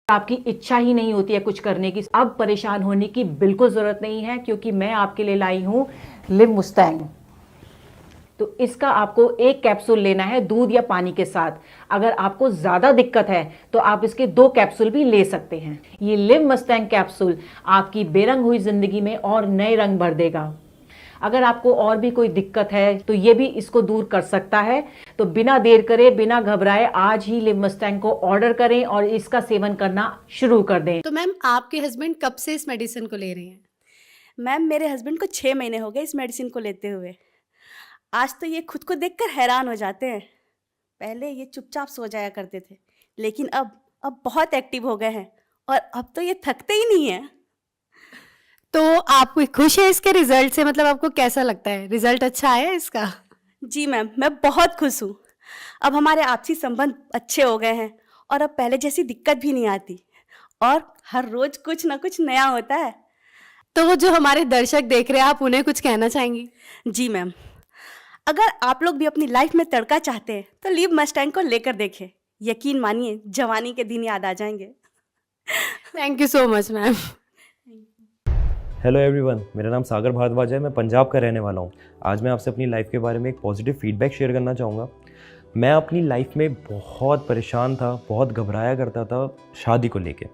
आपकी इच्छा ही नहीं होती है कुछ करने की, अब परेशान होने की बिल्कुल जरूरत नहीं है, क्योंकि मैं आपके लिए लाई हूं लिव मुस्टैंग। तो इसका आपको एक कैप्सूल लेना है दूध या पानी के साथ। अगर आपको ज्यादा दिक्कत है तो आप इसके 2 कैप्सूल भी ले सकते हैं। ये लिव मस्टैंग कैप्सूल आपकी बेरंग हुई जिंदगी में और नए रंग भर देगा। अगर आपको और भी कोई दिक्कत है तो ये भी इसको दूर कर सकता है। तो बिना देर करे, बिना घबराए, आज ही लिव मस्टैंग को ऑर्डर करें और इसका सेवन करना शुरू कर दें। तो मैम, आपके हस्बैंड कब से इस मेडिसिन को ले रहे हैं? मैम, मेरे हस्बैंड को 6 महीने हो गए इस मेडिसिन को लेते हुए। आज तो ये खुद को देखकर हैरान हो जाते हैं। पहले ये चुपचाप सो जाया करते थे, लेकिन अब बहुत एक्टिव हो गए हैं और अब तो ये थकते ही नहीं है। तो आप खुश है इसके रिजल्ट से? मतलब आपको कैसा लगता है, रिजल्ट अच्छा आया इसका? जी मैम, मैं बहुत खुश हूँ। अब हमारे आपसी संबंध अच्छे हो गए हैं और अब पहले जैसी दिक्कत भी नहीं आती और हर रोज कुछ ना कुछ नया होता है। तो वो जो हमारे दर्शक देख रहे हैं, आप उन्हें कुछ कहना चाहेंगी? जी मैम, अगर आप लोग भी अपनी लाइफ में तड़का चाहते हैं तो लिव मस्टैंग को लेकर देखें। यकीन मानिए, जवानी के दिन याद आ जाएंगे। Thank you so much ma'am. Hello everyone, मेरा नाम सागर भारद्वाज है। मैं पंजाब का रहने वाला हूँ। आज मैं आपसे अपनी लाइफ के बारे में एक पॉजिटिव फीडबैक शेयर करना चाहूँगा। मैं अपनी लाइफ में बहुत परेशान था, बहुत घबराया करता था शादी को लेके,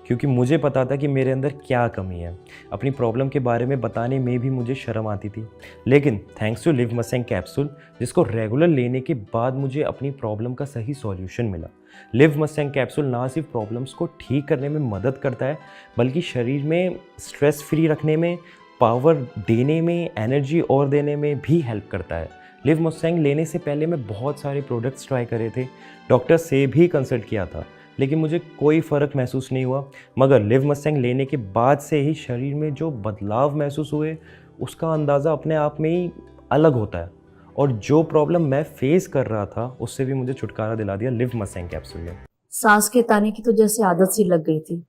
क्योंकि मुझे पता था कि मेरे अंदर क्या कमी है। अपनी प्रॉब्लम के बारे में बताने में भी मुझे शर्म आती थी। लेकिन thanks to Liv Mustang capsule, जिसको रेगुलर लेने के बाद मुझे अपनी प्रॉब्लम का सही सॉल्यूशन मिला। लिव मस्टैंग कैप्सूल ना सिर्फ प्रॉब्लम्स को ठीक करने में मदद करता है, बल्कि शरीर में स्ट्रेस फ्री रखने में, पावर देने में, एनर्जी और देने में भी हेल्प करता है। लिव मस्टैंग लेने से पहले मैं बहुत सारे प्रोडक्ट्स ट्राई करे थे, डॉक्टर से भी कंसल्ट किया था, लेकिन मुझे कोई फ़र्क महसूस नहीं हुआ। मगर लिव मस्टैंग लेने के बाद से ही शरीर में जो बदलाव महसूस हुए, उसका अंदाज़ा अपने आप में ही अलग होता है। और जो प्रॉब्लम मैं फेस कर रहा था, उससे भी मुझे छुटकारा दिला दिया लिव मस्टैंग कैप्सूल ने। सांस के ताने की तो जैसे आदत सी लग गई थी,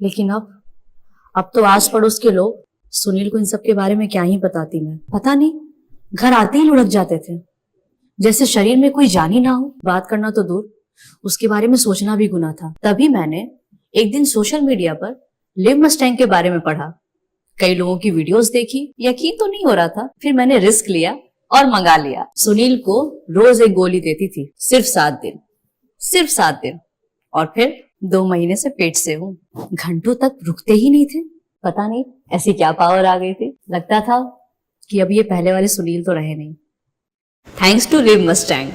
लेकिन अब तो आस पड़ोस के लोग सुनील को इन सब के बारे में क्या ही बताती मैं। पता नहीं, घर आते ही लुढ़क जाते थे, जैसे शरीर में कोई जान ही ना हो। बात करना तो दूर, उसके बारे में सोचना भी गुनाह था। तभी मैंने एक दिन सोशल मीडिया पर लिव मस्टैंग के बारे में पढ़ा, कई लोगों की वीडियोस देखी, यकीन तो नहीं हो रहा था। फिर मैंने रिस्क लिया और मंगा लिया। सुनील को रोज एक गोली देती थी, सिर्फ 7 दिन, और फिर 2 महीने से पेट से हूँ। घंटों तक रुकते ही नहीं थे। पता नहीं ऐसी क्या पावर आ गई थी। लगता था कि अब ये पहले वाले सुनील तो रहे नहीं। Thanks to Liv Mustang.